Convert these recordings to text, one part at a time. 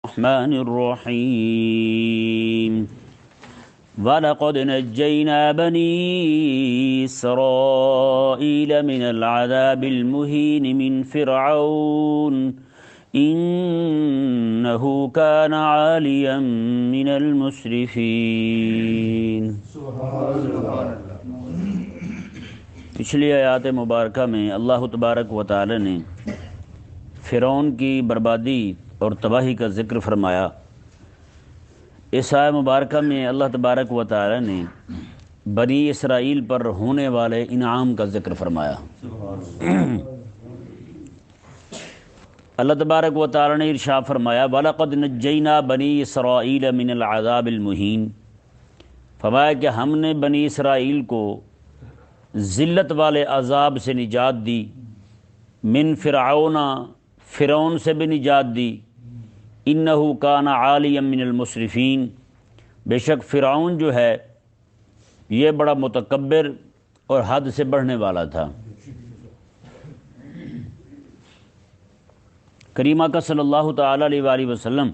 الرحمن الرحيم ولقد نجينا بني إسرائيل من العذاب المهين من فرعون إنه كان عاليا من المسرفين۔ پچھلی آیات مبارکہ میں اللہ تبارک و تعالی نے فرعون کی بربادی اور تباہی کا ذکر فرمایا۔ اس آیہ مبارکہ میں اللہ تبارک و تعالی نے بنی اسرائیل پر ہونے والے انعام کا ذکر فرمایا۔ اللہ تبارک و تعالی نے ارشاد فرمایا وَلَقَدْ نَجَّيْنَا بَنِي إِسْرَائِيلَ مِنَ الْعَذَابِ الْمُهِينِ، فرمایا کہ ہم نے بنی اسرائیل کو ذلت والے عذاب سے نجات دی، من فرعون، فرعون سے بھی نجات دی، انہ کان عالیا من المسرفین، بے شک فرعون جو ہے یہ بڑا متکبر اور حد سے بڑھنے والا تھا۔ کریمہ کا صلی اللہ تعالی علیہ وآلہ وسلم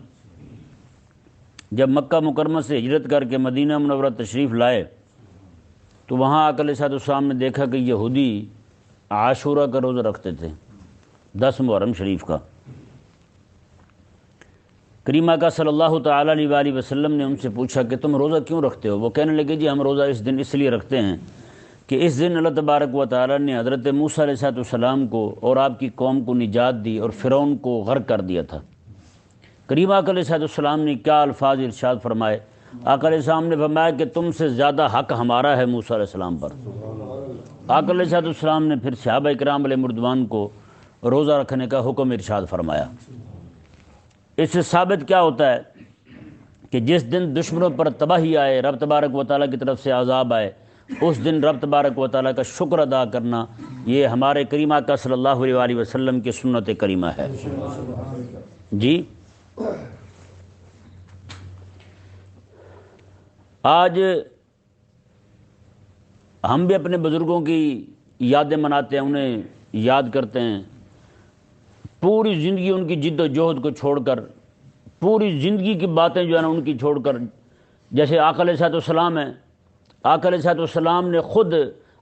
جب مکہ مکرمہ سے ہجرت کر کے مدینہ منورہ تشریف لائے تو وہاں آقا علیہ السلام نے دیکھا کہ یہودی عاشورہ کا روزہ رکھتے تھے، 10 محرم شریف کا۔ کریمہ کا صلی اللہ تعالی علیہ وآلہ وسلم نے ان سے پوچھا کہ تم روزہ کیوں رکھتے ہو؟ وہ کہنے لگے جی ہم روزہ اس دن اس لیے رکھتے ہیں کہ اس دن اللہ تبارک و تعالی نے حضرت موسیٰ علیہ السلام کو اور آپ کی قوم کو نجات دی اور فرعون کو غرق کر دیا تھا۔ کریمہ علیہ السلام نے کیا الفاظ ارشاد فرمائے؟ آقا علیہ السلام نے فرمایا کہ تم سے زیادہ حق ہمارا ہے موسیٰ علیہ السلام پر۔ آقا علیہ السلام نے پھر صحابہ کرام علیہ مردوان کو روزہ رکھنے کا حکم ارشاد فرمایا۔ اس سے ثابت کیا ہوتا ہے کہ جس دن دشمنوں پر تباہی آئے، رب تبارک و تعالیٰ کی طرف سے عذاب آئے، اس دن رب تبارک و تعالیٰ کا شکر ادا کرنا یہ ہمارے کریمہ کا صلی اللہ علیہ وآلہ وسلم کی سنت کریمہ ہے۔ جی آج ہم بھی اپنے بزرگوں کی یادیں مناتے ہیں، انہیں یاد کرتے ہیں، پوری زندگی ان کی جد و جہد کو چھوڑ کر، پوری زندگی کی باتیں جو ہے نا ان کی چھوڑ کر، جیسے آقا علیہ السلام ہیں، آقا علیہ السلام نے خود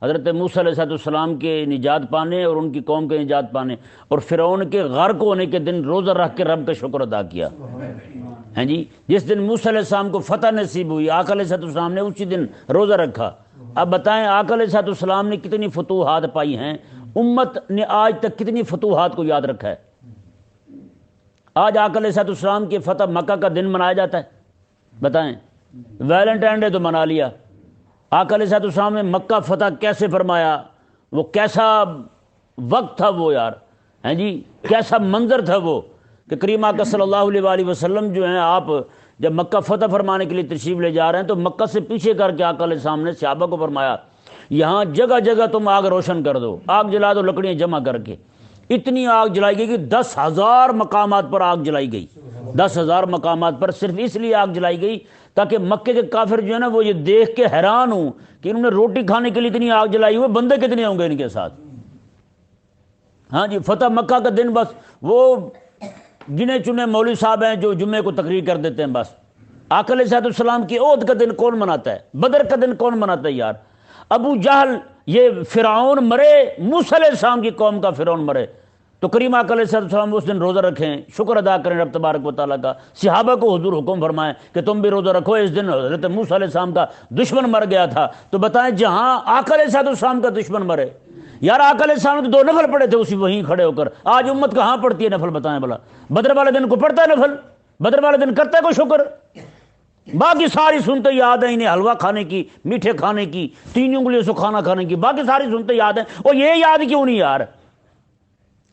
حضرت موسیٰ علیہ السلام کے نجات پانے اور ان کی قوم کے نجات پانے اور فرعون کے غرق ہونے کے دن روزہ رکھ کے رب کا شکر ادا کیا ہیں جی۔ جس دن موسیٰ علیہ السلام کو فتح نصیب ہوئی، آقا علیہ السلام نے اسی دن روزہ رکھا۔ اب بتائیں آقا علیہ السلام نے کتنی فتوحات پائی ہیں، امت نے آج تک کتنی فتوحات کو یاد رکھا ہے۔ آج آقا علیہ السلام کی فتح مکہ کا دن منایا جاتا ہے، بتائیں، ویلنٹائن ڈے تو منا لیا۔ آقا علیہ السلام نے مکہ فتح کیسے فرمایا، وہ کیسا وقت تھا وہ یار، ہیں جی، کیسا منظر تھا وہ کہ کریمہ کا صلی اللہ علیہ وآلہ وسلم جو ہیں آپ جب مکہ فتح فرمانے کے لیے تشریف لے جا رہے ہیں تو مکہ سے پیچھے کر کے آقا علیہ السلام نے صحابہ کو فرمایا یہاں جگہ جگہ تم آگ روشن کر دو، آگ جلا دو لکڑیاں جمع کر کے۔ اتنی آگ جلائی گئی کہ 10,000 مقامات پر آگ جلائی گئی، 10,000 مقامات پر صرف اس لیے آگ جلائی گئی تاکہ مکے کے کافر جو ہے نا وہ یہ دیکھ کے حیران ہوں کہ انہوں نے روٹی کھانے کے لیے اتنی آگ جلائی ہوئی، بندے کتنے ہوں گے ان کے ساتھ۔ ہاں جی، فتح مکہ کا دن بس وہ گنے چنے مولوی صاحب ہیں جو جمعے کو تقریر کر دیتے ہیں بس۔ آقا علیہ السلام کی عہد کا دن کون مناتا ہے؟ بدر کا دن کون مناتا ہے یار؟ ابو جہل یہ فرعون مرے، موسیٰ علیہ السلام کی قوم کا فرعون مرے، تو کریمہ علیہ السلام اس دن روزہ رکھیں، شکر ادا کریں رب تبارک و تعالیٰ کا۔ صحابہ کو حضور حکم فرمائیں کہ تم بھی روزہ رکھو، اس دن حضرت موسیٰ علیہ السلام کا دشمن مر گیا تھا۔ تو بتائیں جہاں آقا علیہ السلام کا دشمن مرے، یار آقا علیہ السلام نے 2 نفل پڑھے تھے اسی وہیں کھڑے ہو کر، آج امت کہاں پڑھتی ہے نفل؟ بتائیں بھلا، بدر والے دن کو پڑھتا ہے نفل؟ بدر والے دن کرتا ہے کوئی شکر؟ باقی ساری سنتے یاد ہیں انہیں، حلوہ کھانے کی، میٹھے کھانے کی، 3 انگلیوں سے کھانا کھانے کی، باقی ساری سنتے یاد ہیں، اور یہ یاد کیوں نہیں یار؟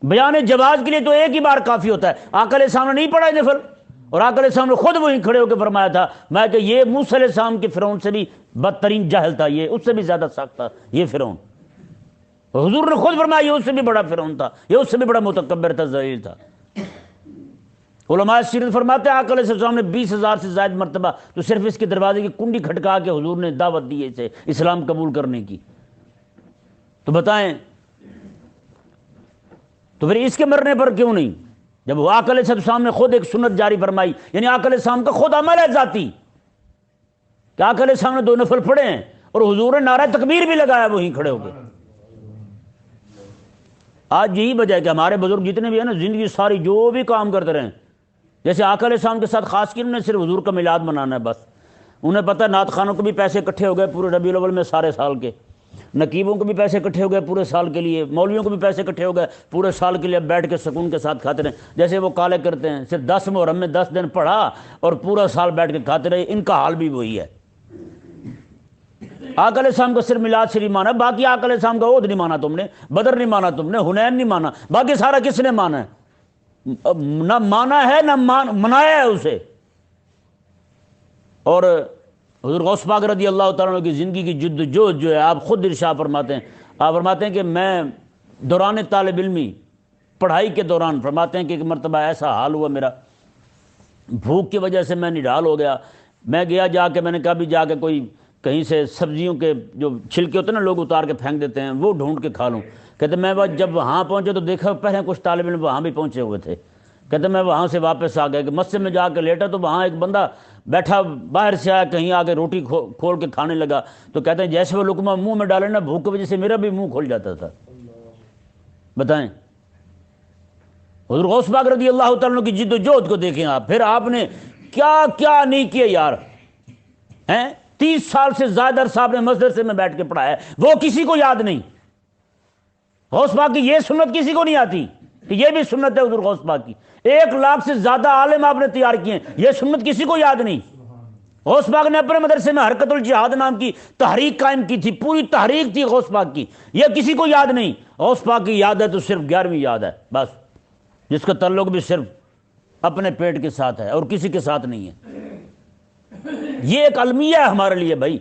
بیان جواز کے لیے تو ایک ہی بار کافی ہوتا ہے۔ آقا علیہ السلام نے نہیں پڑھا نفل، اور آقا علیہ السلام نے خود وہیں کھڑے ہو کے فرمایا تھا میں کہ یہ موسیٰ علیہ السلام کے فرعون سے بھی بدترین جاہل تھا، یہ اس سے بھی زیادہ سخت تھا یہ فرعون۔ حضور نے خود فرمایا یہ اس سے بھی بڑا فرعون تھا، یہ اس سے بھی بڑا متکبر تھا، ذلیل تھا۔ علماء سیرت فرماتے ہیں آقا علیہ السلام نے 20,000 سے زائد مرتبہ تو صرف اس کے دروازے کی کنڈی کھٹکا کے حضور نے دعوت دی اسے اسلام قبول کرنے کی۔ تو بتائیں تو پھر اس کے مرنے پر کیوں نہیں؟ جب وہ آقا علیہ السلام نے خود ایک سنت جاری فرمائی، یعنی آقا علیہ السلام کا خود عمل ہے ذاتی کہ آقا علیہ السلام نے 2 نفل پڑھے ہیں اور حضور نے نعرہ تکبیر بھی لگایا وہیں کھڑے ہو گئے۔ آج یہی وجہ ہے کہ ہمارے بزرگ جتنے بھی ہیں نا، زندگی ساری جو بھی کام کرتے رہیں، جیسے آقا علیہ السلام کے ساتھ خاص کر انہوں نے صرف حضور کا میلاد منانا ہے بس۔ انہیں پتہ نعت خانوں کو بھی پیسے اکٹھے ہو گئے پورے ربیع الاول میں سارے سال کے، نقیبوں کو بھی پیسے اکٹھے ہو گئے پورے سال کے لیے، مولویوں کو بھی پیسے اکٹھے ہو گئے پورے سال کے لیے، اب بیٹھ کے سکون کے ساتھ کھاتے رہیں۔ جیسے وہ کالے کرتے ہیں، صرف 10 محرم میں 10 دن پڑھا اور پورا سال بیٹھ کے کھاتے رہے، ان کا حال بھی وہی ہے۔ آقا علیہ السلام کو صرف میلاد شریف مانا، باقی آقا علیہ السلام کا عہد نہیں مانا تم نے، بدر نہیں مانا تم نے، حنین نہیں مانا، باقی سارا کس نے مانا ہے؟ نہ مانا ہے نہ منایا ہے اسے۔ اور حضور غوث پاک رضی اللہ تعالیٰ عنہ کی زندگی کی جد و جہد جو ہے، آپ خود ارشاد فرماتے ہیں، آپ فرماتے ہیں کہ میں دوران طالب علمی پڑھائی کے دوران فرماتے ہیں کہ ایک مرتبہ ایسا حال ہوا میرا، بھوک کی وجہ سے میں نڈال ہو گیا۔ میں گیا جا کے، میں نے کہا بھی جا کے کوئی کہیں سے سبزیوں کے جو چھلکے ہوتے ہیں نا لوگ اتار کے پھینک دیتے ہیں، وہ ڈھونڈ کے کھا لوں۔ کہتے میں جب وہاں پہنچے تو دیکھا پہلے کچھ طالب علم وہاں بھی پہنچے ہوئے تھے۔ کہتے میں وہاں سے واپس آ گیا کہ مسجد میں جا کے لیٹا تو وہاں ایک بندہ بیٹھا باہر سے آیا، کہیں آگے روٹی کھول کے کھانے لگا، تو کہتے ہیں جیسے وہ لقمہ منہ میں ڈالے نا، بھوک کی وجہ سے میرا بھی منہ کھل جاتا تھا۔ بتائیں حضور غوث پاک رضی اللہ تعالیٰ عنہ کی جد و جہد کو دیکھیں آپ، پھر آپ نے کیا کیا نہیں کیے یار، ہیں 30 سال سے زیادہ عرصہ آپ نے مدرسے میں بیٹھ کے پڑھایا ہے، وہ کسی کو یاد نہیں۔ غوث پاک کی یہ سنت کسی کو نہیں آتی کہ یہ بھی سنت ہے حضور غوث پاک کی۔ 1 لاکھ سے زیادہ عالم آپ نے تیار کیے ہیں، یہ سنت کسی کو یاد نہیں۔ غوث پاک نے اپنے مدرسے میں حرکت الجہاد نام کی تحریک قائم کی تھی، پوری تحریک تھی غوث پاک کی، یہ کسی کو یاد نہیں۔ غوث پاک کی یاد ہے تو صرف 11ویں یاد ہے بس، جس کا تعلق بھی صرف اپنے پیٹ کے ساتھ ہے اور کسی کے ساتھ نہیں ہے۔ یہ ایک المیہ ہے ہمارے لیے بھائی،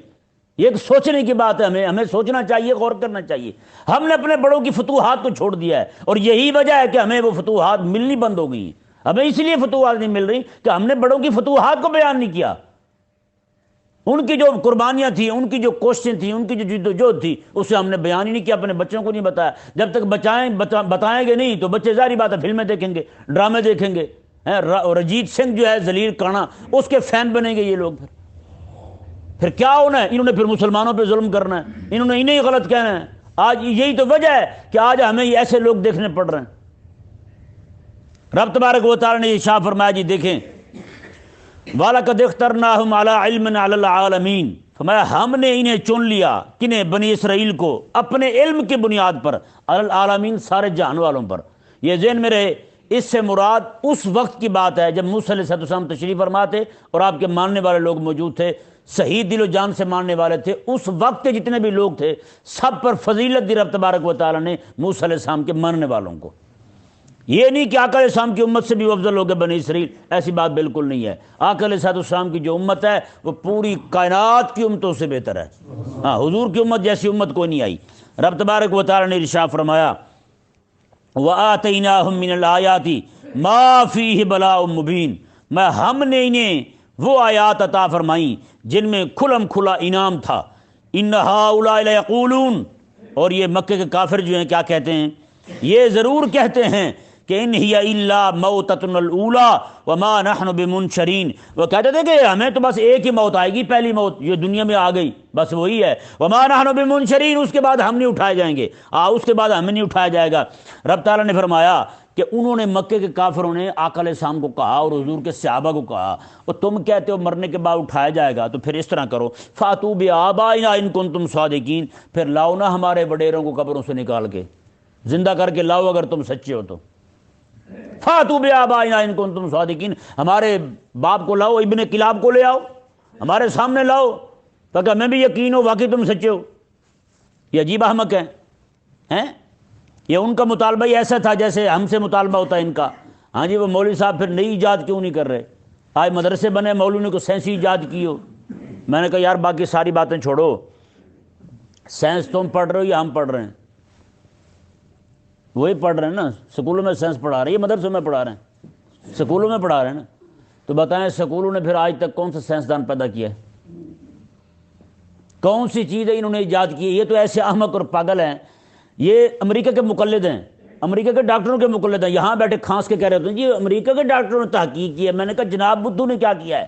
یہ ایک سوچنے کی بات ہے، ہمیں سوچنا چاہیے، غور کرنا چاہیے۔ ہم نے اپنے بڑوں کی فتوحات کو چھوڑ دیا ہے، اور یہی وجہ ہے کہ ہمیں وہ فتوحات ملنی بند ہو گئی ہیں۔ ہمیں اس لیے فتوحات نہیں مل رہی کہ ہم نے بڑوں کی فتوحات کو بیان نہیں کیا، ان کی جو قربانیاں تھیں، ان کی جو کوششیں تھیں، ان کی جو جد و جہد تھی، اسے ہم نے بیان ہی نہیں کیا، اپنے بچوں کو نہیں بتایا۔ جب تک بتائیں گے نہیں تو بچے ظاہری بات ہے فلمیں دیکھیں گے، ڈرامے دیکھیں گے، اور رجیت سنگھ جو ہے ذلیل کانا، اس کے فین بنیں گے یہ لوگ۔ پھر کیا ہونا ہے؟ انہوں نے پھر مسلمانوں پہ ظلم کرنا ہے، انہوں نے انہیں غلط کہنا ہے۔ آج یہی تو وجہ ہے کہ آج ہمیں ایسے لوگ دیکھنے پڑ رہے ہیں۔ رب تبارک و تعالی نے ارشاد فرمایا، جی دیکھیں، وَلَقَدِ اخْتَرْنَاهُمْ عَلَىٰ عِلْمٍ عَلَى الْعَالَمِينَ، فرمایا ہم نے انہیں چن لیا، کنہیں؟ بنی اسرائیل کو، اپنے علم کی بنیاد پر، علی العالمین سارے جہان والوں پر۔ یہ ذہن میں رہے، اس سے مراد اس وقت کی بات ہے جب موسیٰ علیہ السلام تشریف فرما تھے اور آپ کے ماننے والے لوگ موجود تھے، صحیح دل و جان سے ماننے والے تھے۔ اس وقت کے جتنے بھی لوگ تھے سب پر فضیلت دی رب تبارک و تعالیٰ نے موسیٰ علیہ السلام کے ماننے والوں کو۔ یہ نہیں کہ آقا علیہ السلام کی امت سے بھی افضل ہو گئے بنی اسرائیل، ایسی بات بالکل نہیں ہے۔ آقا علیہ السلام کی جو امت ہے وہ پوری کائنات کی امتوں سے بہتر ہے۔ ہاں، حضور کی امت جیسی امت کوئی نہیں آئی۔ رب تبارک و تعالیٰ نے ارشاد فرمایا، وَآتَيْنَاهُم مِّنَ الْآيَاتِ مَا فِيهِ بَلَاءٌ مُّبِينٌ، میں ہم نے انہیں وہ آیات عطا فرمائیں جن میں کھلم کھلا انعام تھا۔ إِنَّ هَٰؤُلَاءِ لَيَقُولُونَ، اور یہ مکے کے کافر جو ہیں کیا کہتے ہیں؟ یہ ضرور کہتے ہیں کہ ان ہی الا موتتنا الاولی وما نحن بمنشرین، وہ کہتے تھے کہ ہمیں تو بس ایک ہی موت آئے گی، پہلی موت یہ دنیا میں آ گئی، بس وہی ہے، وما نحن بمنشرین، اس کے بعد ہم نہیں اٹھائے جائیں گے، اس کے بعد ہمیں نہیں اٹھایا جائے گا۔ رب تعالیٰ نے فرمایا کہ انہوں نے، مکے کے کافروں نے آقا علیہ السلام کو کہا اور حضور کے صحابہ کو کہا، اور تم کہتے ہو مرنے کے بعد اٹھایا جائے گا، تو پھر اس طرح کرو، فاتوا بآبائنا ان کنتم صادقین، پھر لاؤ نا ہمارے وڈیروں کو قبروں سے نکال کے، زندہ کر کے لاؤ اگر تم سچے ہو تو۔ فاتوا بآبائنا ان کنتم صادقین، ہمارے باپ کو لاؤ، ابن کلاب کو لے آؤ، ہمارے سامنے لاؤ تاکہ ہمیں بھی یقین ہو واقعی تم سچے ہو۔ یہ عجیب احمق ہیں، یہ ان کا مطالبہ ہی ایسا تھا جیسے ہم سے مطالبہ ہوتا ہے ان کا۔ ہاں جی، وہ مولوی صاحب پھر نئی ایجاد کیوں نہیں کر رہے؟ آج مدرسے بنے، مولوی نے کوئی سائنسی ایجاد کی ہو۔ میں نے کہا یار باقی ساری باتیں چھوڑو، سائنس تم پڑھ رہے ہو یا ہم پڑھ رہے ہیں؟ وہی پڑھ رہے ہیں نا، سکولوں میں سائنس پڑھا رہے ہیں، یہ مدرسوں میں پڑھا رہے ہیں، سکولوں میں پڑھا رہے ہیں نا۔ تو بتائیں سکولوں نے پھر آج تک کون سا سائنسدان پیدا کیا ہے؟ کون سی چیز ہے انہوں نے ایجاد کی ہے؟ یہ تو ایسے احمق اور پاگل ہیں، یہ امریکہ کے مقلد ہیں، امریکہ کے ڈاکٹروں کے مقلد ہیں، یہاں بیٹھے کھانس کے کہہ رہے ہوتے ہیں جی امریکہ کے ڈاکٹروں نے تحقیق کی ہے۔ میں نے کہا جناب بدھو نے کیا کیا ہے؟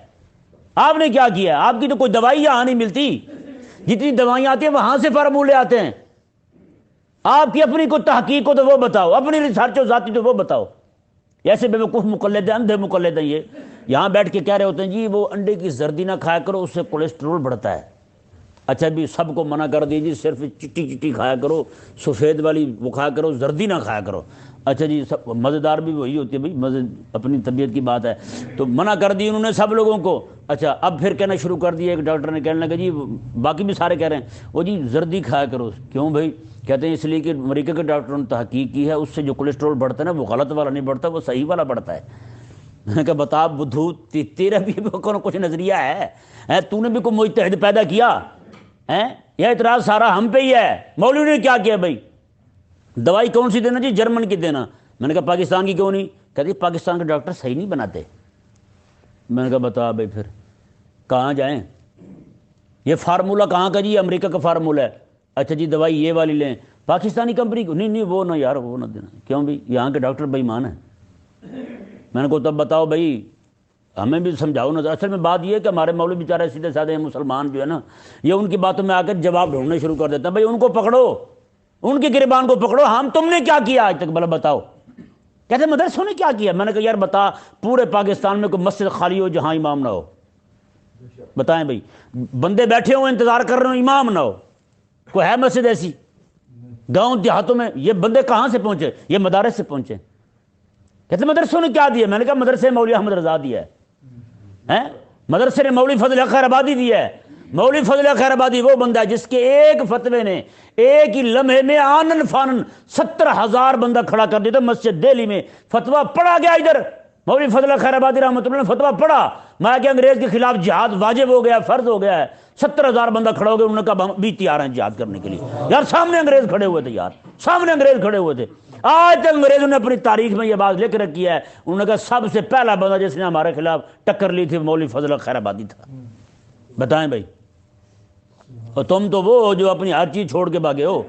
آپ نے کیا کیا ہے؟ آپ کی تو کوئی دوائی یہاں نہیں ملتی، جتنی دوائیاں آتی ہیں وہاں سے فارمولے آتے ہیں۔ آپ کی اپنی کوئی تحقیق ہو تو وہ بتاؤ، اپنی ریسرچ ہو ذاتی تو وہ بتاؤ۔ ایسے بے وقوف مقلد ہیں، اندھے مقلد ہیں، یہ یہاں بیٹھ کے کہہ رہے ہوتے ہیں جی وہ انڈے کی زردی نہ کھایا کرو، اس سے کولیسٹرول بڑھتا ہے۔ اچھا بھی سب کو منع کر دیجیے، صرف چٹی چٹی کھایا کرو، سفید والی وہ کھایا کرو، زردی نہ کھایا کرو۔ اچھا جی سب مزیدار بھی وہی ہوتی ہے بھائی، مزے اپنی طبیعت کی بات ہے، تو منع کر دی انہوں نے سب لوگوں کو۔ اچھا اب پھر کہنا شروع کر دیا، ایک ڈاکٹر نے کہنے لگا جی باقی بھی سارے کہہ رہے ہیں وہ جی زردی کھایا کرو۔ کیوں بھائی؟ کہتے ہیں اس لیے کہ امریکہ کے ڈاکٹروں نے تحقیق کی ہے، اس سے جو کولیسٹرول بڑھتا ہے نا وہ غلط والا نہیں بڑھتا، وہ صحیح والا بڑھتا ہے۔ میں نے کہا بتا بدھو تیرا بھی کچھ نظریہ ہے؟ تو نے بھی کوئی مجتہد پیدا کیا ہے؟ یہ اعتراض سارا ہم پہ ہی ہے۔ مولوی نے کیا کیا بھائی؟ دوائی کون سی دینا جی؟ جرمن کی دینا۔ میں نے کہا پاکستان کی کیوں نہیں؟ کہتی پاکستان کے ڈاکٹر صحیح نہیں بناتے۔ میں نے کہا بتا بھائی پھر کہاں جائیں؟ یہ فارمولہ کہاں کا جی؟ امریکہ کا فارمولہ ہے۔ اچھا جی دوائی یہ والی لیں، پاکستانی کمپنی کو نہیں وہ نہ یار وہ نہ دینا۔ کیوں بھائی؟ یہاں کے ڈاکٹر بے ایمان ہیں۔ میں نے کہا تب بتاؤ بھائی ہمیں بھی سمجھاؤ نا۔ اصل میں بات یہ ہے کہ ہمارے مولوی بیچارے سیدھے سادے ہیں مسلمان جو ہے نا، یہ ان کی باتوں میں آ کر جواب ڈھونڈنے شروع کر دیتے ہیں۔ بھائی ان کو پکڑو، ان کے گریبان کو پکڑو، ہم تم نے کیا کیا آج تک بھلا بتاؤ؟ کہتے مدرسوں نے کیا کیا؟ میں نے کہا یار بتا پورے پاکستان میں کوئی مسجد خالی ہو جہاں امام نہ ہو؟ بتائیں بھائی، بندے بیٹھے ہوں انتظار کر رہے ہوں امام نہ ہو، کوئی ہے مسجد ایسی؟ گاؤں دیہاتوں میں یہ بندے کہاں سے پہنچے؟ یہ مدارس سے پہنچے۔ کہتے مدرسوں نے کیا دیا؟ میں نے کہا مدرسے مولوی احمد رضا دیا ہے، مدرسے نے مولوی فضل حق خیر آبادی دیا ہے۔ مولوی فضل حق خیر آبادی وہ بندہ ہے جس کے ایک فتوے نے ایک ہی لمحے میں آنن فانن 70,000 بندہ کھڑا کر دیا تھا مسجد دہلی میں۔ فتویٰ پڑھا گیا ادھر، مولوی فضل حق خیر آبادی رحمۃ اللہ نے فتویٰ پڑھا، میں کہ انگریز کے خلاف جہاد واجب ہو گیا، فرض ہو گیا ہے۔ 70,000 بندہ کھڑا ہو گیا، انہوں نے کہا ہم بھی تیار ہیں جہاد کرنے کے لیے۔ یار سامنے انگریز کھڑے ہوئے تھے، یار سامنے انگریز کھڑے ہوئے تھے۔ آج تک انگریزوں نے اپنی تاریخ میں یہ بات لکھ رکھی ہے، انہوں نے کہا سب سے پہلا بندہ جس نے ہمارے خلاف ٹکر لی تھی مولوی فضل حق خیر آبادی تھا۔ بتائیں بھائی، اور تم تو وہ جو اپنی ہر چیز چھوڑ کے بھاگے ہو،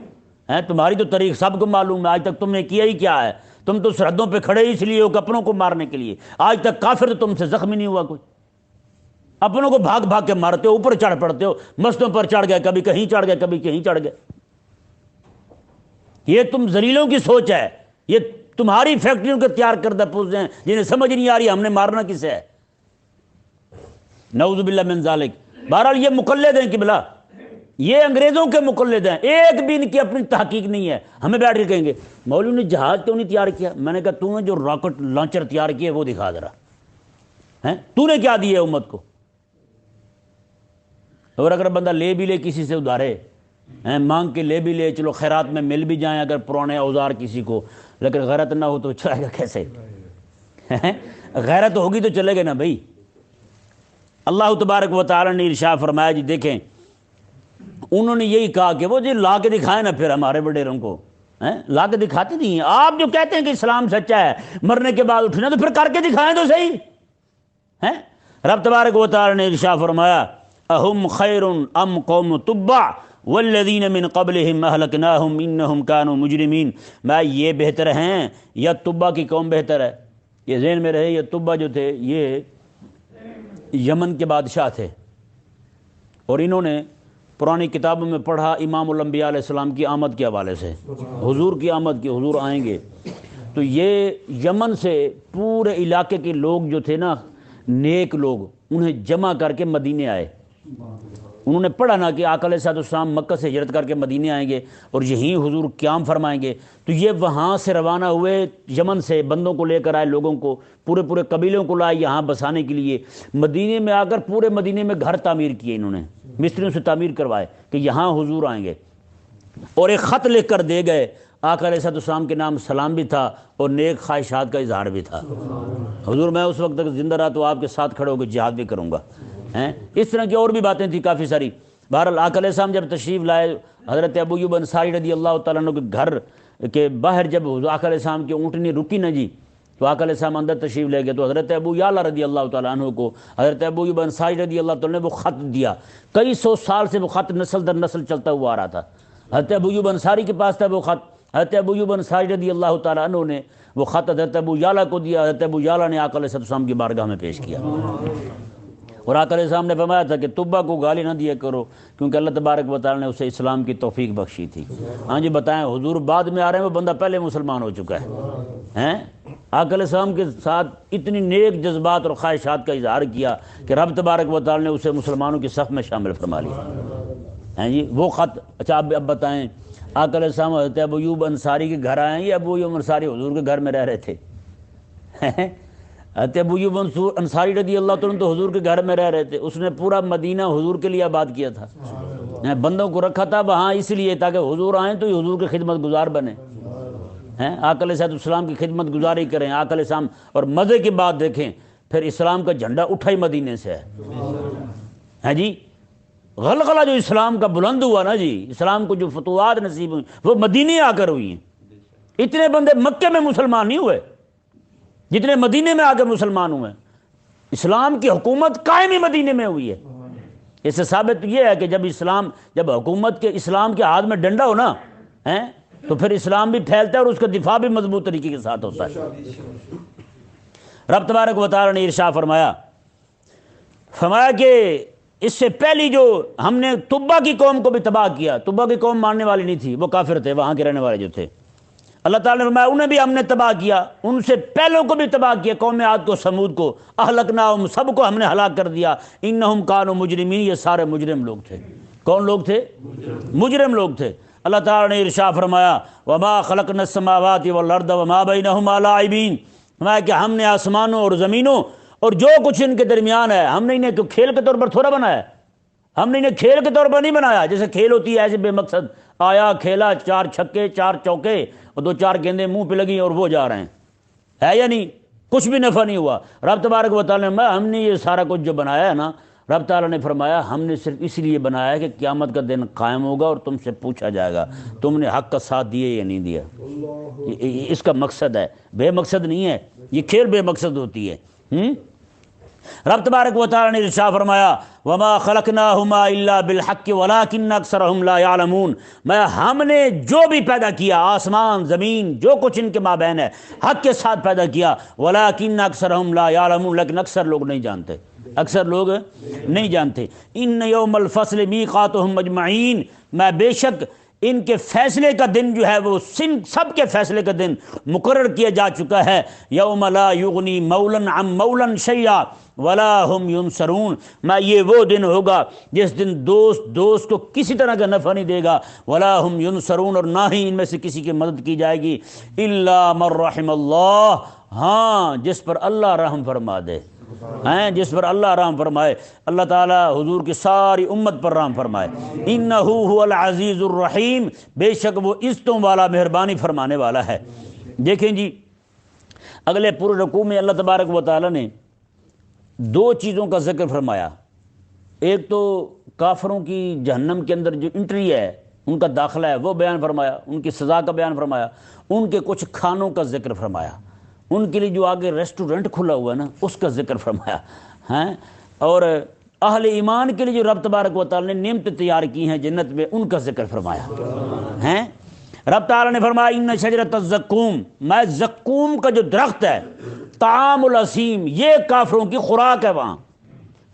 تمہاری تو تاریخ سب کو معلوم ہے، آج تک تم نے کیا ہی کیا ہے؟ تم تو سرحدوں پہ کھڑے اس لیے ہو کہ اپنوں کو مارنے کے لیے، آج تک کافر تو تم سے زخمی نہیں ہوا کوئی، اپنوں کو بھاگ بھاگ کے مارتے ہو، اوپر چڑھ پڑتے ہو، مسجدوں پر چڑھ گئے، کبھی کہیں چڑھ گئے، کبھی کہیں چڑھ گئے۔ یہ تم ذلیلوں کی سوچ ہے، یہ تمہاری فیکٹریوں کے تیار کردہ پوزے ہیں جنہیں سمجھ نہیں آ رہی ہم نے مارنا کسے ہے۔ نعوذ باللہ من ذالک۔ بہرحال یہ مقلد ہیں قبلہ، یہ انگریزوں کے مقلد ہیں، ایک بھی ان کی اپنی تحقیق نہیں ہے۔ ہمیں بیٹھ کے کہیں گے مولوی نے جہاز کیوں نہیں تیار کیا؟ میں نے کہا تو نے جو راکٹ لانچر تیار کیے وہ دکھا ذرا، تو نے کیا دیا امت کو؟ اور اگر بندہ لے بھی لے کسی سے ادھارے، مانگ کے لے بھی لے، چلو خیرات میں مل بھی جائیں اگر پرانے اوزار کسی کو، لیکن غیرت نہ ہو تو چلے گا کیسے؟ غیرت ہوگی تو چلے گا نا بھائی۔ اللہ تبارک و تعالی نے ارشاد فرمایا جی دیکھیں انہوں نے یہی کہا کہ وہ جی لا کے دکھائیں نا پھر ہمارے وڈیروں کو، لا کے دکھاتے نہیں ہیں۔ آپ جو کہتے ہیں کہ اسلام سچا ہے مرنے کے بعد اٹھنا، تو پھر کر کے دکھائیں تو صحیح۔ رب تبارک و تعالی نے ارشاد فرمایا اہم خیر ام قوم تبع والذین من قبلہم اہلکناہم انہم کانوا مجرمین۔ میں یہ بہتر ہیں یا تبع کی قوم بہتر ہے؟ یہ ذہن میں رہے، یہ تبع جو تھے یہ یمن کے بادشاہ تھے، اور انہوں نے پرانی کتابوں میں پڑھا امام الانبیاء علیہ السلام کی آمد کے حوالے سے، حضور کی آمد کی، حضور آئیں گے، تو یہ یمن سے پورے علاقے کے لوگ جو تھے نا نیک لوگ، انہیں جمع کر کے مدینے آئے۔ انہوں نے پڑھا نا کہ آقا علیہ السلام مکہ سے ہجرت کر کے مدینے آئیں گے اور یہیں حضور قیام فرمائیں گے، تو یہ وہاں سے روانہ ہوئے، یمن سے بندوں کو لے کر آئے، لوگوں کو پورے قبیلوں کو لائے یہاں بسانے کے لیے۔ مدینے میں آ کر پورے مدینے میں گھر تعمیر کیے، انہوں نے مستریوں سے تعمیر کروائے کہ یہاں حضور آئیں گے، اور ایک خط لکھ کر دے گئے، آقا علیہ السلام کے نام سلام بھی تھا اور نیک خواہشات کا اظہار بھی تھا۔ حضور میں اس وقت تک زندہ رہا تو آپ کے ساتھ کھڑے ہو کے جہاد بھی کروں گا۔ اس طرح کی اور بھی باتیں تھیں کافی ساری۔ بہرحال آقا علیہ السلام جب تشریف لائے، حضرت ابو ایوب انصاری رضی اللہ تعالیٰ عنہ کے گھر کے باہر جب آقا علیہ السلام کی اونٹنی رکی نا جی، تو آقا علیہ السلام اندر تشریف لے گئے، تو حضرت ابو یعلا رضی اللہ تعالیٰ عنہ کو حضرت ابو ایوب انصاری رضی اللہ تعالیٰ نے وہ خط دیا۔ کئی سو سال سے وہ خط نسل در نسل چلتا ہوا آ رہا تھا۔ حضرت ابو ایوب انصاری کے پاس تھا وہ خط، حضرت ابو ایوب انصاری رضی اللہ تعالیٰ عنہ نے وہ خط حضرت ابو یعلا کو دیا، حضرت ابو یعلا نے آقا علیہ السلام کی بارگاہ میں پیش کیا، اور آقا علیہ السلام نے فرمایا تھا کہ طبہ کو گالی نہ دیا کرو کیونکہ اللہ تبارک و تعالیٰ نے اسے اسلام کی توفیق بخشی تھی۔ ہاں جی بتائیں، حضور بعد میں آ رہے ہیں، وہ بندہ پہلے مسلمان ہو چکا ہے، ہیں؟ آقا علیہ السلام کے ساتھ اتنی نیک جذبات اور خواہشات کا اظہار کیا کہ رب تبارک و تعالیٰ نے اسے مسلمانوں کی صف میں شامل فرما لیا، ہیں جی وہ خط۔ اچھا اب بتائیں، آقا علیہ السلام حضرت ابو ایوب انصاری کے گھر آئے ہیں یا ابو ایوب انصاری حضور کے گھر میں رہ رہے تھے؟ حضرت ابو ایوب انصاری رضی اللہ تعالیٰ تو حضور کے گھر میں رہ رہے تھے، اس نے پورا مدینہ حضور کے لیے آباد کیا تھا، بندوں کو رکھا تھا وہاں اس لیے تاکہ حضور آئیں تو یہ حضور کی خدمت گزار بنے، ہیں آقا علیہ السلام کی خدمت گزاری کریں آقا علیہ السلام۔ اور مزے کی بات دیکھیں، پھر اسلام کا جھنڈا اٹھا ہی مدینے سے ہے جی، غلغلہ جو اسلام کا بلند ہوا نا جی، اسلام کو جو فتوحات نصیب ہوئی وہ مدینے آ کر ہوئی ہیں۔ اتنے بندے مکے میں مسلمان نہیں ہوئے جتنے مدینے میں آ کے مسلمان ہوئے، اسلام کی حکومت قائم ہی مدینے میں ہوئی ہے۔ اس سے ثابت یہ ہے کہ جب حکومت کے اسلام کے ہاتھ میں ڈنڈا ہو نا تو پھر اسلام بھی پھیلتا ہے اور اس کا دفاع بھی مضبوط طریقے کے ساتھ ہوتا ہے۔ رب تبارک و تعالی نے ارشاد فرمایا کہ اس سے پہلی جو ہم نے طبہ کی قوم کو بھی تباہ کیا، طبہ کی قوم ماننے والی نہیں تھی، وہ کافر تھے، وہاں کے رہنے والے جو تھے، اللہ تعالیٰ نے فرمایا انہیں بھی ہم نے تباہ کیا، ان سے پہلوں کو بھی تباہ کیا، قوم عاد کو، سمود کو، اہلکناہم، سب کو ہم نے ہلاک کر دیا، انہم کانوا مجرمین، یہ سارے مجرم لوگ تھے۔ کون لوگ تھے؟ مجرم لوگ تھے۔ اللہ تعالیٰ نے ارشاد فرمایا وما خلقنا السماوات والارض وما بینہما لاعبین، فرمایا کہ ہم نے آسمانوں اور زمینوں اور جو کچھ ان کے درمیان ہے، ہم نے انہیں کھیل کے طور پر تھوڑا بنایا ہے، ہم نے انہیں کھیل کے طور پر نہیں بنایا جیسے کھیل ہوتی ہے ایسے بے مقصد آیا کھیلا، 4 چھکے 4 چوکے اور 2-4 گیندیں منہ پہ لگی اور وہ جا رہے ہیں، ہے یا نہیں؟ کچھ بھی نفع نہیں ہوا۔ رب تبارک و تعالیٰ نے ہم نے یہ سارا کچھ جو بنایا ہے نا، رب تعالیٰ نے فرمایا ہم نے صرف اس لیے بنایا ہے کہ قیامت کا دن قائم ہوگا اور تم سے پوچھا جائے گا تم نے حق کا ساتھ دیے یا نہیں دیا، اس کا مقصد ہے، بے مقصد نہیں ہے، یہ کھیل بے مقصد ہوتی ہے۔ رب تبارک و تعالیٰ نے ارشاد فرمایا وما خلقناہما الا بالحق ولکن اکثرہم لا یعلمون، میں ہم نے جو بھی پیدا کیا، آسمان زمین جو کچھ ان کے مابین ہے، حق کے ساتھ پیدا کیا، ولکن اکثرہم لا یعلمون، لیکن اکثر لوگ نہیں جانتے، اکثر لوگ نہیں جانتے۔ ان یوم الفصل میقاتہم اجمعین، میں بے شک ان کے فیصلے کا دن جو ہے وہ سب کے فیصلے کا دن مقرر کیا جا چکا ہے۔ یوم لا یغنی مولا عن مولا شیئا ولا هم ینصرون، میں یہ وہ دن ہوگا جس دن دوست کو کسی طرح کا نفع نہیں دے گا، ولا هم ینصرون، اور نہ ہی ان میں سے کسی کی مدد کی جائے گی، الا من رحم اللہ، ہاں جس پر اللہ رحم فرما دے، ہیں جس پر اللہ رحم فرمائے، اللہ تعالیٰ حضور کی ساری امت پر رحم فرمائے۔ انہ هو العزیز الرحیم، بے شک وہ عزتوں والا مہربانی فرمانے والا ہے۔ دیکھیں جی اگلے پورے رکوع میں اللہ تبارک و تعالیٰ نے 2 چیزوں کا ذکر فرمایا، ایک تو کافروں کی جہنم کے اندر جو انٹری ہے، ان کا داخلہ ہے وہ بیان فرمایا، ان کی سزا کا بیان فرمایا، ان کے کچھ کھانوں کا ذکر فرمایا، ان کے لیے جو آگے ریسٹورنٹ کھلا ہوا ہے نا اس کا ذکر فرمایا ہیں، اور اہل ایمان کے لیے جو رب تبارک و تعالیٰ نے نعمتیں تیار کی ہیں جنت میں ان کا ذکر فرمایا ہیں۔ رب تعالیٰ نے فرمایا ان شجرۃ الزقوم، میں زقوم کا جو درخت ہے، طعام الاسیم، یہ کافروں کی خوراک ہے، وہاں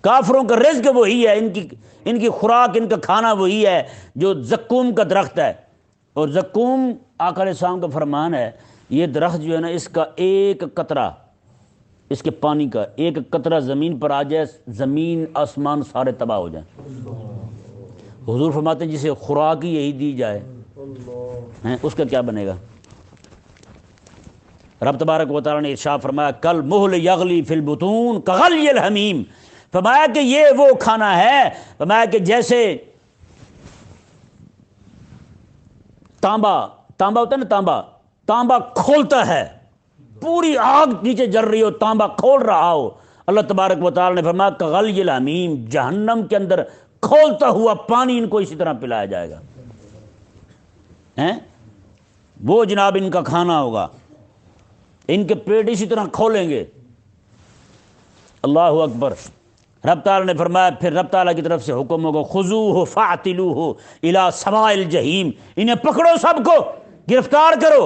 کافروں کا رزق وہی ہے، ان کی خوراک، ان کا کھانا وہی ہے جو زقوم کا درخت ہے۔ اور زقوم آقا علیہ السلام کا فرمان ہے، یہ درخت جو ہے نا اس کا ایک قطرہ، اس کے پانی کا ایک قطرہ زمین پر آ جائے، زمین آسمان سارے تباہ ہو جائیں۔ حضور فرماتے ہیں جسے خوراک ہی یہی دی جائے اس کا کیا بنے گا؟ رب تبارک و تعالیٰ نے ارشاد فرمایا کل مہل یغلی فی البطون کغلی الحمیم، فرمایا کہ یہ وہ کھانا ہے، فرمایا کہ جیسے تانبا ہوتا ہے نا، تانبا کھولتا ہے، پوری آگ نیچے جل رہی ہو، تانبا کھول رہا ہو، اللہ تبارک و تعالیٰ نے فرمایا کغلی الحمیم، جہنم کے اندر کھولتا ہوا پانی ان کو اسی طرح پلایا جائے گا، وہ جناب ان کا کھانا ہوگا، ان کے پیٹ اسی طرح کھولیں گے۔ اللہ اکبر۔ رب تعالیٰ نے فرمایا، پھر رب تعالیٰ کی طرف سے حکم ہوگا خذوہ فاعتلوہ الی سواء الجحیم، انہیں پکڑو سب کو، گرفتار کرو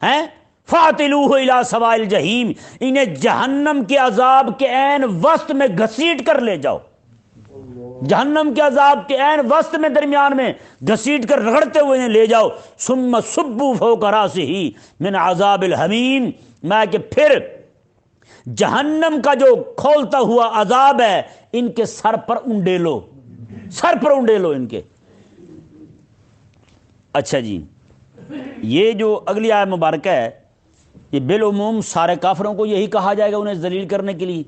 ہیں، فَاعْتِلُوهُ إِلَىٰ سَوَاءِ الْجَحِيمِ، انہیں جہنم کے عذاب کے عین وسط میں گھسیٹ کر لے جاؤ، جہنم کے عذاب کے عین وسط میں درمیان میں گھسیٹ کر رگڑتے ہوئے انہیں لے جاؤ، ثُمَّ صُبُّوا فَوْقَ رَأْسِهِ مِنْ عَذَابِ الْحَمِيمِ، میں کہ پھر جہنم کا جو کھولتا ہوا عذاب ہے ان کے سر پر انڈیلو، سر پر انڈیلو ان کے۔ اچھا جی، یہ جو اگلی آیت مبارکہ ہے یہ بالعموم سارے کافروں کو یہی کہا جائے گا انہیں ذلیل کرنے کے لیے،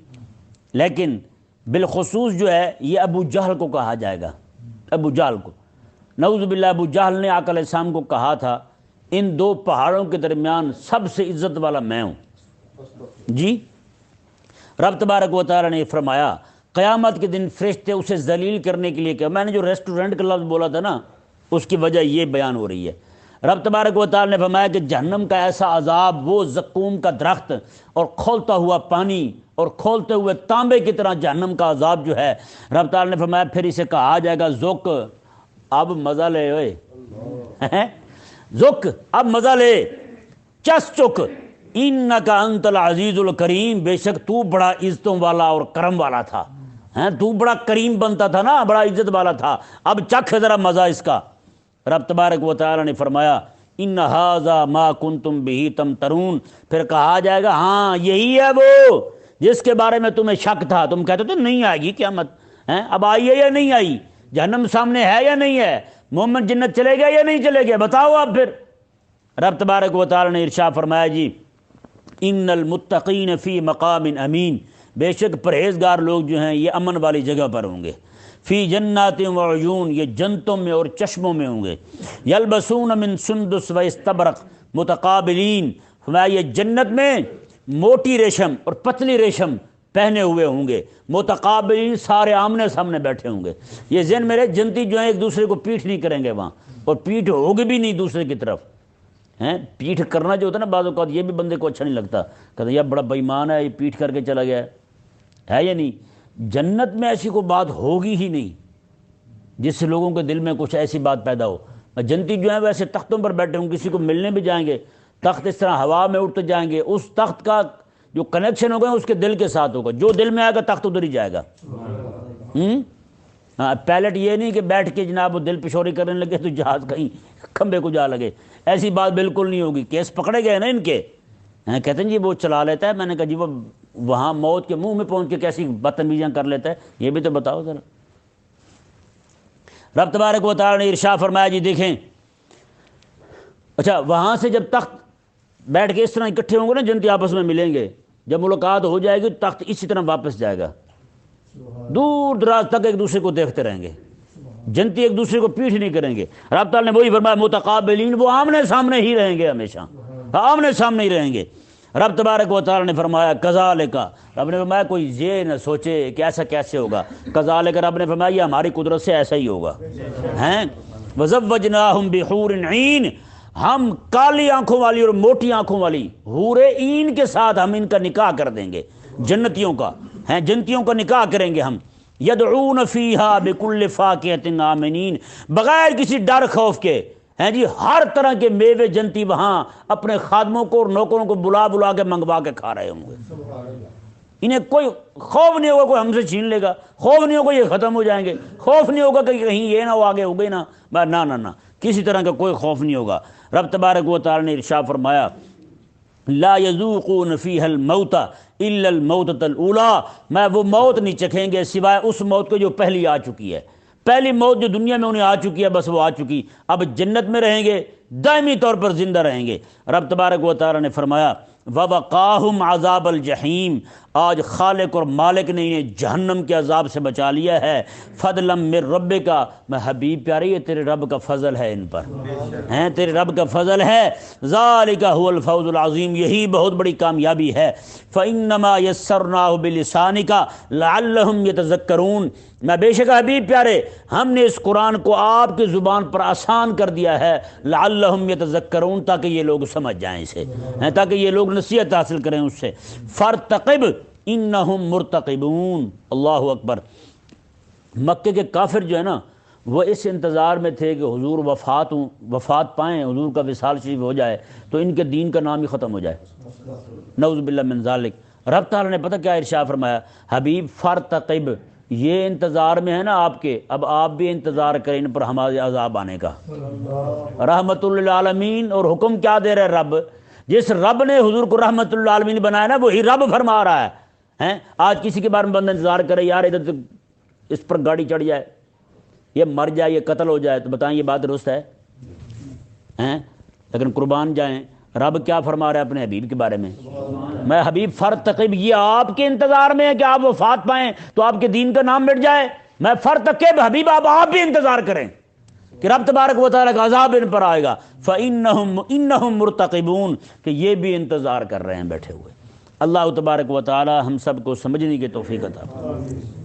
لیکن بالخصوص جو ہے یہ ابو جہل کو کہا جائے گا، ابو جہل کو۔ نعوذ باللہ، ابو جہل نے آقا علیہ السلام کو کہا تھا ان دو پہاڑوں کے درمیان سب سے عزت والا میں ہوں جی۔ رب تبارک و تعالی نے فرمایا قیامت کے دن فرشتے اسے ذلیل کرنے کے لیے کہ میں نے جو ریسٹورنٹ کا لفظ بولا تھا نا اس کی وجہ یہ بیان ہو رہی ہے۔ رب تبارک و تعالی نے فرمایا کہ جہنم کا ایسا عذاب، وہ زقوم کا درخت اور کھولتا ہوا پانی اور کھولتے ہوئے تانبے کی طرح جہنم کا عذاب جو ہے، رب تعالی نے فرمایا پھر اسے کہا جائے گا ذوق، اب مزہ لے، اوئے ذوق، اب مزہ لے، چس چک، انک انت العزیز الکریم، بے شک تو بڑا عزتوں والا اور کرم والا تھا، تو بڑا کریم بنتا تھا نا، بڑا عزت والا تھا، اب چکھ ذرا مزہ اس کا۔ رب تبارک و تعالی نے فرمایا ان ھذا ما کنتم بہ تمترون، پھر کہا جائے گا ہاں یہی ہے وہ جس کے بارے میں تمہیں شک تھا، تم کہتے تھے نہیں آئے گی قیامت، اب آئی ہے یا نہیں آئی، جہنم سامنے ہے یا نہیں ہے، مومن جنت چلے گیا یا نہیں چلے گیا، بتاؤ اب پھر۔ رب تبارک و تعالی نے ارشاد فرمایا جی ان المتقین فی مقام امین، بے شک پرہیزگار لوگ جو ہیں یہ امن والی جگہ پر ہوں گے، فی جنات و عیون، یہ جنتوں میں اور چشموں میں ہوں گے، یلبسون من سندس و استبرق متقابلین، فرمایا یہ جنت میں موٹی ریشم اور پتلی ریشم پہنے ہوئے ہوں گے، متقابلین سارے آمنے سامنے بیٹھے ہوں گے۔ یہ ذہن میرے جنتی جو ہیں ایک دوسرے کو پیٹھ نہیں کریں گے وہاں، اور پیٹھ ہوگی بھی نہیں دوسرے کی طرف، پیٹھ کرنا جو ہوتا ہے نا بعض اوقات یہ بھی بندے کو اچھا نہیں لگتا، کہتے یہ بڑا بے ایمان ہے یہ پیٹھ کر کے چلا گیا ہے یا نہیں۔ جنت میں ایسی کوئی بات ہوگی ہی نہیں جس سے لوگوں کے دل میں کچھ ایسی بات پیدا ہو۔ جنتی جو ہیں ویسے تختوں پر بیٹھے ہوں، کسی کو ملنے بھی جائیں گے، تخت اس طرح ہوا میں اٹھتے جائیں گے، اس تخت کا جو کنیکشن ہوگا اس کے دل کے ساتھ ہوگا، جو دل میں آئے گا تخت ادھر ہی جائے گا۔ ہاں پیلٹ یہ نہیں کہ بیٹھ کے جناب وہ دل پشوری کرنے لگے تو جہاز کہیں کھمبے کو جا لگے، ایسی بات بالکل نہیں ہوگی۔ کیس پکڑے گئے نا ان کے، کہتے ہیں جی وہ چلا لیتا ہے، میں نے کہا جی وہ وہاں موت کے منہ میں پہنچ کے کیسی بدتمیزیاں کر لیتا ہے یہ بھی تو بتاؤ ذرا۔ رب تبارک و تعالی نے ارشاد فرمایا جی دیکھیں، اچھا وہاں سے جب تخت بیٹھ کے اس طرح اکٹھے ہوں گے نا جنتی آپس میں ملیں گے، جب ملاقات ہو جائے گی تخت اسی طرح واپس جائے گا، دور دراز تک ایک دوسرے کو دیکھتے رہیں گے، جنتی ایک دوسرے کو پیٹھ نہیں کریں گے۔ رب تعالی نے وہی فرمایا متقابلین، وہ آمنے سامنے ہی رہیں گے، ہمیشہ آمنے سامنے ہی رہیں گے۔ رب تبارک و تعالی نے فرمایا کذالک، رب نے فرمایا کوئی یہ نہ سوچے کہ ایسا کیسے ہوگا، کذالک رب نے فرمایا یہ ہماری قدرت سے ایسا ہی ہوگا، ہیں وزوجناہم بحور عین، ہم کالی آنکھوں والی اور موٹی آنکھوں والی حور عین کے ساتھ ہم ان کا نکاح کر دیں گے، جنتیوں کا، ہیں جنتیوں کا نکاح کریں گے ہم، یدعون فیہا بکل فاکہۃ آمنین، بغیر کسی ڈر خوف کے، ہیں جی ہر طرح کے میوے جنتی وہاں اپنے خادموں کو اور نوکروں کو بلا بلا کے منگوا کے کھا رہے ہوں گے، انہیں کوئی خوف نہیں ہوگا کوئی ہم سے چھین لے گا، خوف نہیں ہوگا یہ ختم ہو جائیں گے، خوف نہیں ہوگا کہ کہیں یہ نہ ہو آگے ہو گئی نا، نہ نہ نہ، کسی طرح کا کوئی خوف نہیں ہوگا۔ رب تبارک و تعالی نے ارشاد فرمایا لا یذوقون فیہا الموت الا الموتۃ الاولی، میں وہ موت نہیں چکھیں گے سوائے اس موت کو جو پہلی آ چکی ہے، پہلی موت جو دنیا میں انہیں آ چکی ہے بس وہ آ چکی، اب جنت میں رہیں گے، دائمی طور پر زندہ رہیں گے۔ رب تبارک و تعالی نے فرمایا وَوَقَاهُمْ عَذَابَ الْجَحِيمِ، آج خالق اور مالک نے انہیں جہنم کے عذاب سے بچا لیا ہے، فضلا من ربک، میں حبیب پیارے یہ تیرے رب کا فضل ہے ان پر، ہیں تیرے رب کا فضل ہے، ذالک هو الفوز العظیم، یہی بہت بڑی کامیابی ہے، فَإِنَّمَا يَسَّرْنَاهُ بِلِسَانِكَ لَعَلَّهُمْ يَتَذَكَّرُونَ، میں بے شک حبیب پیارے ہم نے اس قرآن کو آپ کی زبان پر آسان کر دیا ہے، لعلہم یتذکرون، تاکہ یہ لوگ سمجھ جائیں اسے، تاکہ یہ لوگ نصیحت حاصل کریں اس سے، فرتقب انہم مرتقبون، اللہ اکبر۔ مکے کے کافر جو ہے نا وہ اس انتظار میں تھے کہ حضور وفات پائیں، حضور کا وصال شریف ہو جائے تو ان کے دین کا نام ہی ختم ہو جائے، نعوذ باللہ من ذالک۔ رب تعالیٰ نے پتہ کیا ارشاد فرمایا، حبیب فرتقب، یہ انتظار میں ہے نا آپ کے، اب آپ بھی انتظار کریں ان پر ہمارے عذاب آنے کا، رحمت للعالمین۔ اور حکم کیا دے رہے رب؟ جس رب نے حضور کو رحمت للعالمین بنایا نا وہی رب فرما رہا ہے۔ آج کسی کے بارے میں بندہ انتظار کرے، یار ادھر تو اس پر گاڑی چڑھ جائے، یہ مر جائے، یہ قتل ہو جائے، تو بتائیں یہ بات درست ہے؟ لیکن قربان جائیں، رب کیا فرما رہا ہے اپنے حبیب کے بارے میں؟ میں حبیب فرتقب، یہ آپ کے انتظار میں ہے کہ آپ وفات پائیں تو آپ کے دین کا نام مٹ جائے۔ میں فرتقب حبیب، آپ بھی انتظار کریں کہ رب تبارک و تعالیٰ کا عذاب ان پر آئے گا۔ فَإِنَّهُمْ مُرْتَقِبُونَ، کہ یہ بھی انتظار کر رہے ہیں بیٹھے ہوئے۔ اللہ تبارک و تعالیٰ ہم سب کو سمجھنے کی توفیق عطا فرمائے۔